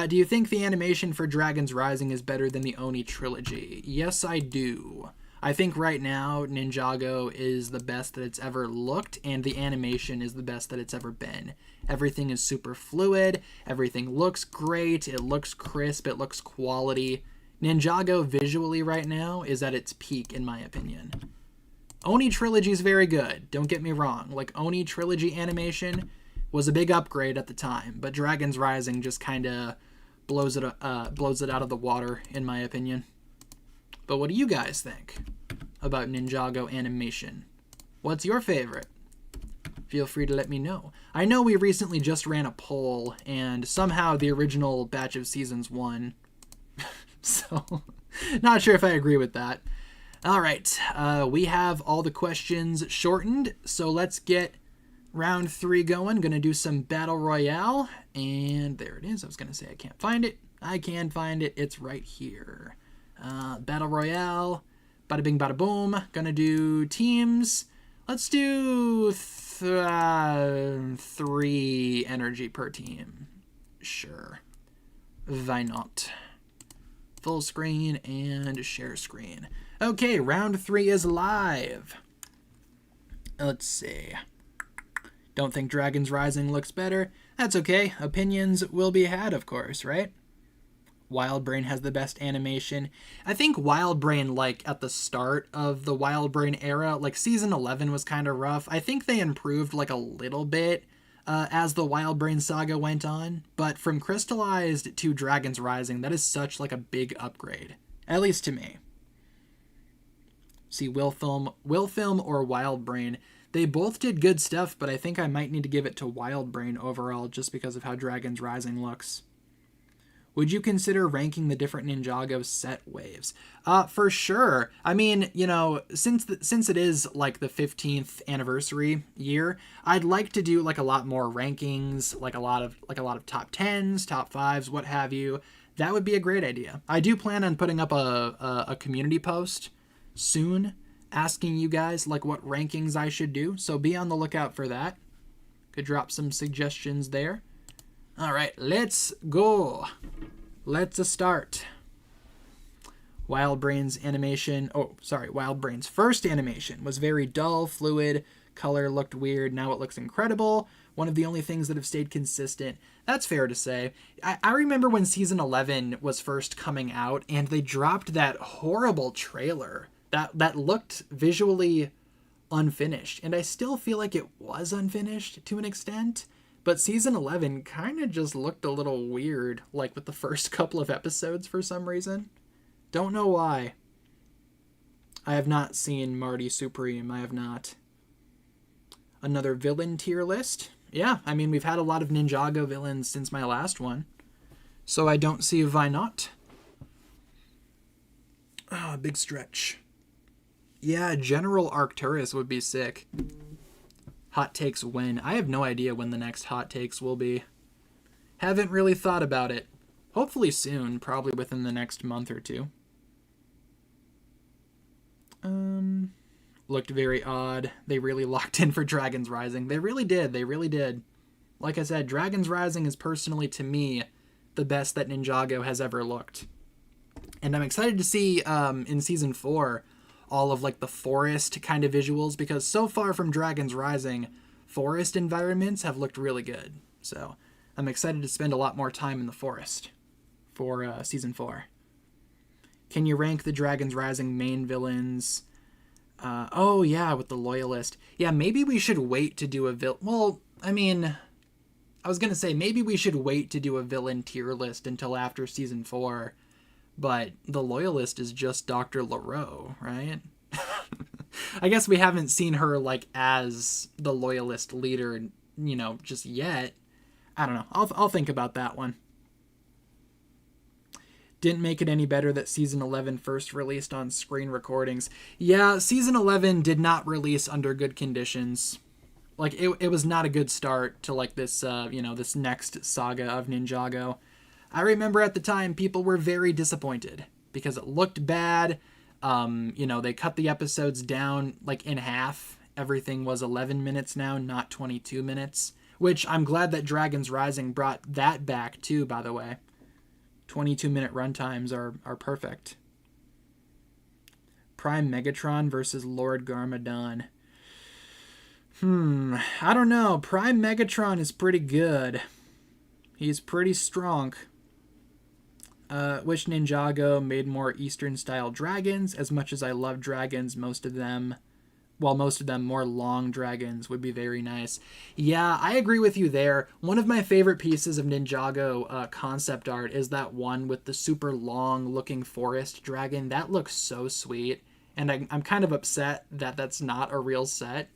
Do you think the animation for Dragon's Rising is better than the Oni trilogy? Yes, I do. I think right now Ninjago is the best that it's ever looked, and the animation is the best that it's ever been. Everything is super fluid, everything looks great, it looks crisp, it looks quality. Ninjago visually right now is at its peak, in my opinion. Oni Trilogy is very good, don't get me wrong. Like, Oni Trilogy animation was a big upgrade at the time, but Dragon's Rising just kind of blows it out of the water, in my opinion. But what do you guys think about Ninjago animation? What's your favorite? Feel free to let me know. I know we recently just ran a poll, and somehow the original batch of seasons won. So, not sure if I agree with that. All right, we have all the questions shortened, so let's get round 3 going. Gonna do some Battle Royale, and there it is. I was gonna say I can't find it. I can find it. It's right here. Battle Royale, bada bing bada boom. Gonna do teams. Let's do 3 energy per team. Sure. Why not? Full screen and share screen. Okay, round 3 is live. Let's see. Don't think Dragon's Rising looks better. That's okay. Opinions will be had, of course, right? Wild Brain has the best animation. I think Wild Brain, like, at the start of the Wild Brain era, like, season 11 was kind of rough. I think they improved, like, a little bit as the Wild Brain saga went on. But from Crystallized to Dragon's Rising, that is such, like, a big upgrade. At least to me. See, Will Film or Wild Brain, they both did good stuff, but I think I might need to give it to Wild Brain overall just because of how Dragon's Rising looks. Would you consider ranking the different Ninjago set waves? For sure. I mean, you know, since it is like the 15th anniversary year, I'd like to do like a lot more rankings, like a lot of top 10s, top 5s, what have you. That would be a great idea. I do plan on putting up a community post soon asking you guys like what rankings I should do, so be on the lookout for that. Could drop some suggestions there. All right, let's go. Let's start. Wild Brain's first animation was very dull, fluid, color looked weird, now it looks incredible. One of the only things that have stayed consistent. That's fair to say. I remember when season 11 was first coming out and they dropped that horrible trailer that looked visually unfinished, and I still feel like it was unfinished to an extent. But season 11 kind of just looked a little weird, like with the first couple of episodes for some reason. Don't know why. I have not seen Marty Supreme. I have not. Another villain tier list. Yeah, I mean, we've had a lot of Ninjago villains since my last one, so I don't see why not. Ah, big stretch. Yeah, General Arcturus would be sick. Hot takes when? I have no idea when the next hot takes will be. Haven't really thought about it. Hopefully soon, probably within the next month or two. Looked very odd. They really locked in for Dragon's Rising. They really did. They really did. Like I said, Dragon's Rising is personally, to me, the best that Ninjago has ever looked. And I'm excited to see in Season 4 all of like the forest kind of visuals, because so far from Dragon's Rising, forest environments have looked really good. So I'm excited to spend a lot more time in the forest for Season 4. Can you rank the Dragon's Rising main villains? Oh, yeah, with the Loyalist. Yeah, maybe we should wait to do a Well, I mean, I was going to say maybe we should wait to do a villain tier list until after Season 4, but the Loyalist is just Dr. LaRoe, right? I guess we haven't seen her, like, as the Loyalist leader, you know, just yet. I don't know. I'll think about that one. Didn't make it any better that Season 11 first released on screen recordings. Yeah, Season 11 did not release under good conditions. Like, it was not a good start to, like, this, this next saga of Ninjago. I remember at the time people were very disappointed because it looked bad. They cut the episodes down, like, in half. Everything was 11 minutes now, not 22 minutes. Which I'm glad that Dragon's Rising brought that back, too, by the way. 22-minute runtimes are perfect. Prime Megatron versus Lord Garmadon. I don't know. Prime Megatron is pretty good. He's pretty strong. Wish Ninjago made more Eastern-style dragons. As much as I love dragons, most of them more long dragons would be very nice. Yeah, I agree with you there. One of my favorite pieces of Ninjago concept art is that one with the super long-looking forest dragon. That looks so sweet, and I'm kind of upset that that's not a real set.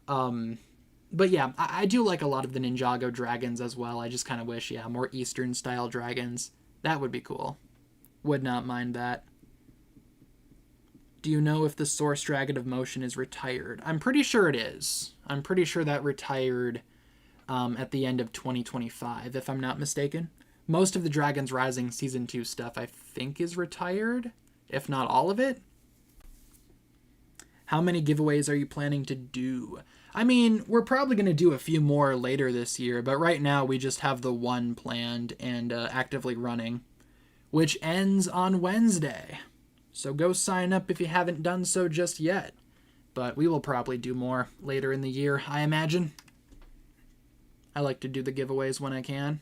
But yeah, I do like a lot of the Ninjago dragons as well. I just kind of wish, more Eastern-style dragons. That would be cool. Would not mind that. Do you know if the Source Dragon of Motion is retired? I'm pretty sure it is. I'm pretty sure that retired at the end of 2025, if I'm not mistaken. Most of the Dragon's Rising Season 2 stuff, I think, is retired, if not all of it. How many giveaways are you planning to do? I mean, we're probably going to do a few more later this year, but right now we just have the one planned and actively running, which ends on Wednesday. So go sign up if you haven't done so just yet. But we will probably do more later in the year, I imagine. I like to do the giveaways when I can.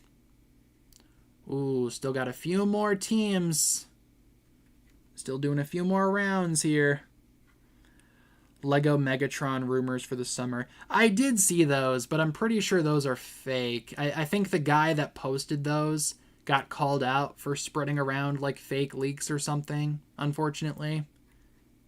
Ooh, still got a few more teams. Still doing a few more rounds here. Lego Megatron rumors for the summer. I did see those, but I'm pretty sure those are fake. I think the guy that posted those got called out for spreading around like fake leaks or something, unfortunately.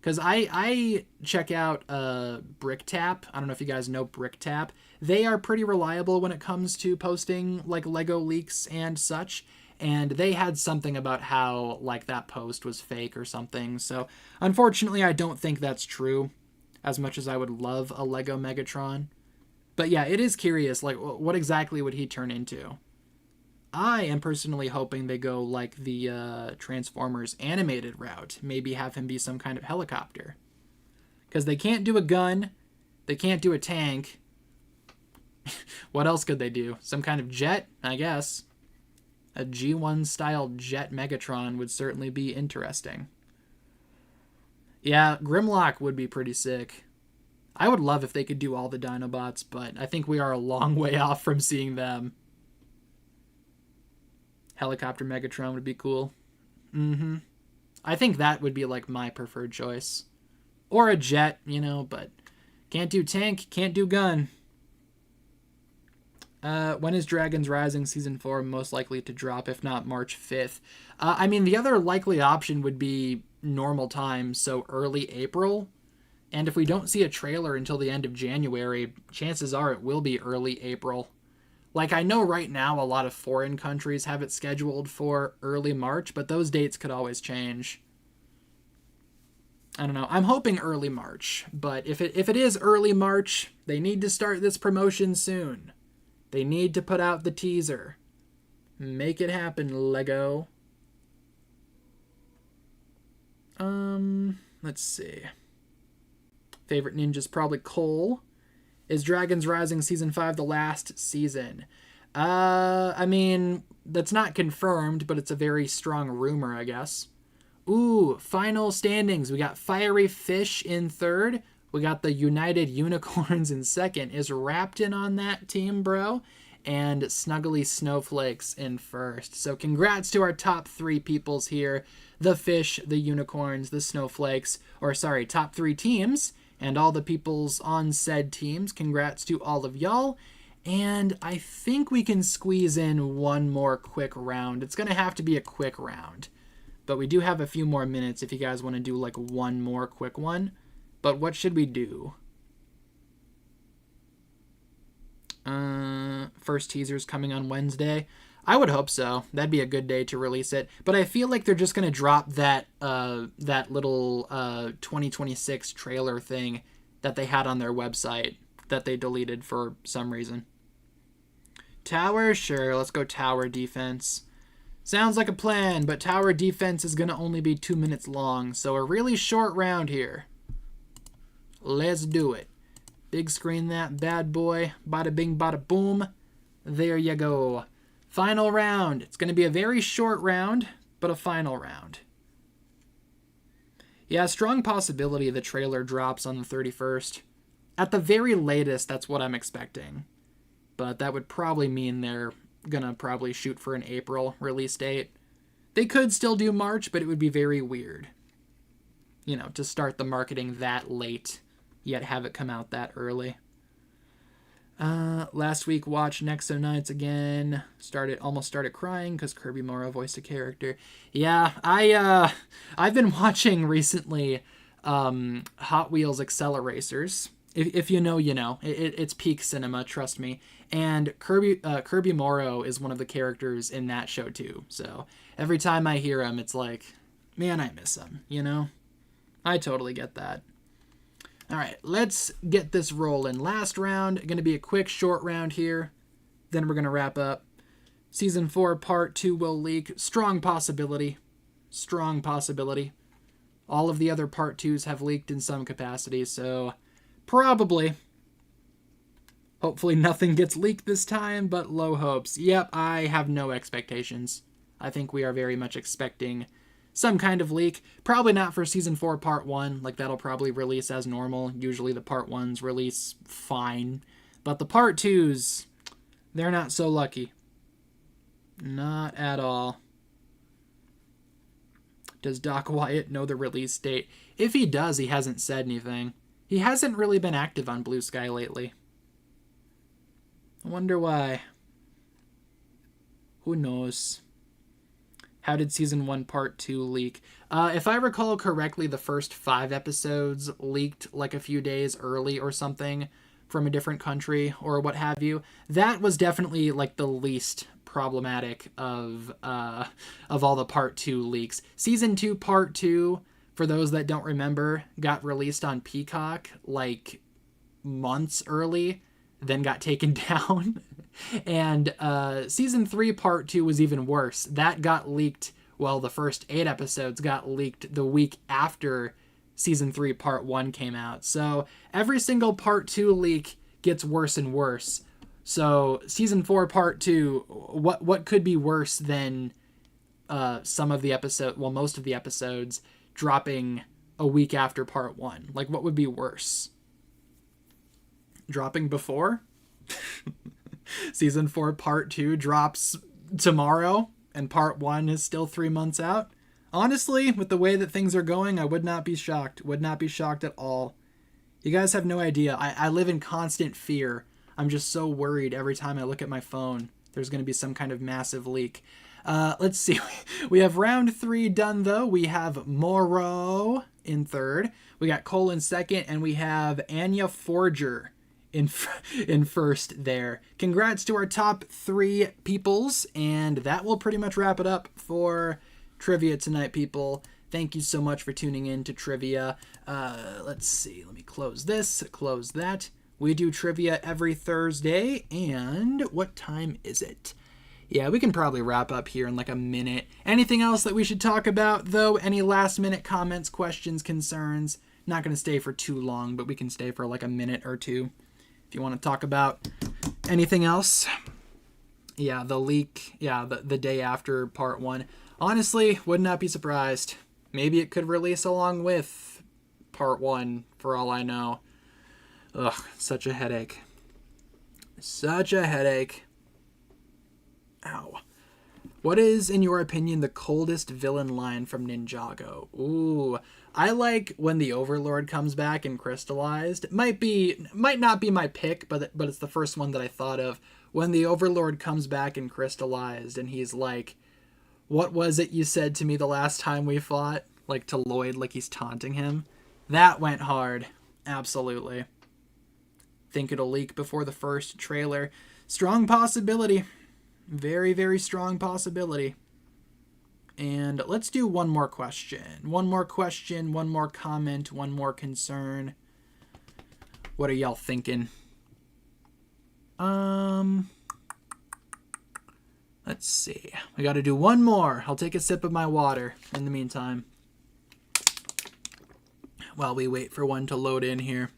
Because I check out BrickTap. I don't know if you guys know BrickTap. They are pretty reliable when it comes to posting like Lego leaks and such. And they had something about how like that post was fake or something. So unfortunately, I don't think that's true, as much as I would love a Lego Megatron. But yeah, it is curious, like, what exactly would he turn into? I am personally hoping they go like the Transformers animated route. Maybe have him be some kind of helicopter. Because they can't do a gun. They can't do a tank. What else could they do? Some kind of jet, I guess. A G1 style jet Megatron would certainly be interesting. Yeah, Grimlock would be pretty sick. I would love if they could do all the Dinobots, but I think we are a long way off from seeing them. Helicopter Megatron would be cool. I think that would be like my preferred choice. Or a jet, but can't do tank, can't do gun. When is Dragon's Rising Season 4 most likely to drop, if not March 5th? The other likely option would be normal time, so early April. And if we don't see a trailer until the end of January, chances are it will be early April. Like, I know right now a lot of foreign countries have it scheduled for early March, but those dates could always change. I don't know. I'm hoping early March, but if it is early March, they need to start this promotion soon. They need to put out the teaser. Make it happen, Lego. Let's see. Favorite ninja's probably Cole. Is Dragons Rising Season 5 the last season? I mean, that's not confirmed, but it's a very strong rumor, I guess. Ooh, final standings. We got Fiery Fish in third. We got the United Unicorns in second. Is Rapton on that team, bro? And Snuggly Snowflakes in first. So congrats to our top 3 peoples here. The Fish, the Unicorns, the Snowflakes. Or sorry, top 3 teams. And all the peoples on said teams. Congrats to all of y'all. And I think we can squeeze in one more quick round. It's going to have to be a quick round. But we do have a few more minutes if you guys want to do like one more quick one. But what should we do? First teaser's coming on Wednesday. I would hope so. That'd be a good day to release it. But I feel like they're just going to drop that little 2026 trailer thing that they had on their website that they deleted for some reason. Tower? Sure, let's go tower defense. Sounds like a plan, but tower defense is going to only be 2 minutes long, so a really short round here. Let's do it. Big screen that bad boy. Bada bing, bada boom. There you go. Final round. It's going to be a very short round, but a final round. Yeah, strong possibility the trailer drops on the 31st. At the very latest, that's what I'm expecting. But that would probably mean they're going to probably shoot for an April release date. They could still do March, but it would be very weird. You know, to start the marketing that late, yet have it come out that early. Last week, watched Nexo Knights again. Almost started crying because Kirby Morrow voiced a character. Yeah, I've been watching recently Hot Wheels Acceleracers. If you know, you know. It's peak cinema, trust me. And Kirby Morrow is one of the characters in that show too. So every time I hear him, it's like, man, I miss him, you know? I totally get that. All right, let's get this rolling. Last round, going to be a quick, short round here. Then we're going to wrap up. Season 4, Part 2 will leak. Strong possibility. Strong possibility. All of the other Part 2s have leaked in some capacity, so probably. Hopefully nothing gets leaked this time, but low hopes. Yep, I have no expectations. I think we are very much expecting some kind of leak. Probably not for Season 4 Part 1. Like, that'll probably release as normal. Usually the Part 1s release fine. But the Part 2s, they're not so lucky. Not at all. Does Doc Wyatt know the release date? If he does, he hasn't said anything. He hasn't really been active on Blue Sky lately. I wonder why. Who knows? How did Season 1 Part 2 leak? If I recall correctly, the first 5 episodes leaked like a few days early or something from a different country or what have you. That was definitely like the least problematic of all the Part 2 leaks. Season 2 Part 2, for those that don't remember, got released on Peacock like months early, then got taken down. And Season 3 Part 2 was even worse. That got leaked, well, the first 8 episodes got leaked the week after Season 3 Part 1 came out. So every single Part 2 leak gets worse and worse. So Season 4 Part 2, what could be worse than some of the episodes, well, most of the episodes dropping a week after Part 1? Like, what would be worse? Dropping before? Season 4 Part 2 drops tomorrow, and Part 1 is still 3 months out. Honestly, with the way that things are going, I would not be shocked. Would not be shocked at all. You guys have no idea. I live in constant fear. I'm just so worried every time I look at my phone. There's going to be some kind of massive leak. Let's see. We have round 3 done, though. We have Morrow in third. We got Cole in second, and we have Anya Forger in first there. Congrats to our top 3 peoples, and that will pretty much wrap it up for trivia tonight, people. Thank you so much for tuning in to trivia. Let's see. Let me close this, close that. We do trivia every Thursday, and what time is it? Yeah, we can probably wrap up here in like a minute. Anything else that we should talk about, though? Any last-minute comments, questions, concerns? Not going to stay for too long, but we can stay for like a minute or two if you want to talk about anything else. Yeah, the leak. Yeah, the day after part 1. Honestly, would not be surprised. Maybe it could release along with part 1, for all I know. Ugh, such a headache. Such a headache. Ow. What is, in your opinion, the coldest villain line from Ninjago? Ooh, I like when the Overlord comes back and crystallized. Might not be my pick, but it's the first one that I thought of. When the Overlord comes back and crystallized, and he's like, "What was it you said to me the last time we fought?" Like to Lloyd, like he's taunting him. That went hard. Absolutely. Think it'll leak before the first trailer. Strong possibility. Very, very strong possibility. And let's do one more question. One more question, one more comment, one more concern. What are y'all thinking? Let's see. We got to do one more. I'll take a sip of my water in the meantime, while we wait for one to load in here.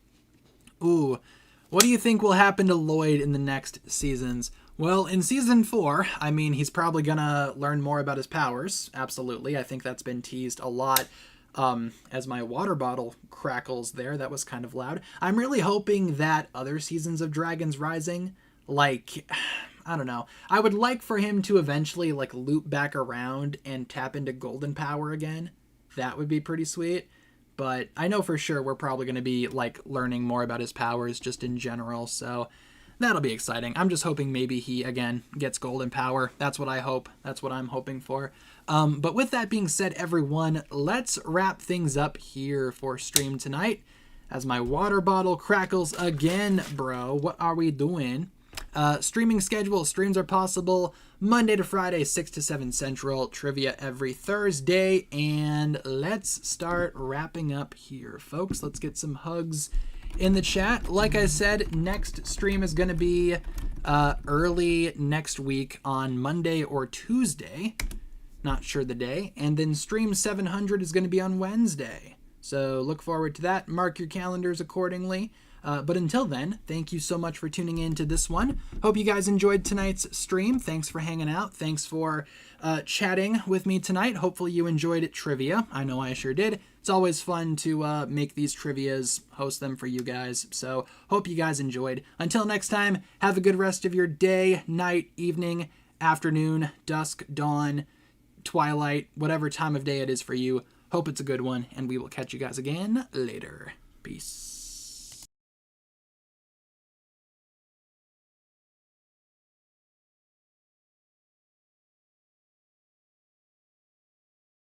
Ooh, what do you think will happen to Lloyd in the next seasons? Well, in season 4, I mean, he's probably gonna learn more about his powers. Absolutely. I think that's been teased a lot. As my water bottle crackles there, that was kind of loud. I'm really hoping that other seasons of Dragons Rising, like, I don't know. I would like for him to eventually, like, loop back around and tap into golden power again. That would be pretty sweet. But I know for sure we're probably going to be, like, learning more about his powers just in general, so that'll be exciting. I'm just hoping maybe he, again, gets golden power. That's what I hope. That's what I'm hoping for. But with that being said, everyone, let's wrap things up here for stream tonight. As my water bottle crackles again, bro. What are we doing? Streaming schedule. Streams are possible Monday to Friday, 6 to 7 Central. Trivia every Thursday. And let's start wrapping up here, folks. Let's get some hugs in the chat. Like I said, next stream is going to be early next week on Monday or Tuesday. Not sure the day. And then stream 700 is going to be on Wednesday. So look forward to that. Mark your calendars accordingly. But until then, thank you so much for tuning in to this one. Hope you guys enjoyed tonight's stream. Thanks for hanging out. Thanks for chatting with me tonight. Hopefully you enjoyed trivia. I know I sure did. It's always fun to make these trivias, host them for you guys. So hope you guys enjoyed. Until next time, have a good rest of your day, night, evening, afternoon, dusk, dawn, twilight, whatever time of day it is for you. Hope it's a good one, and we will catch you guys again later. Peace.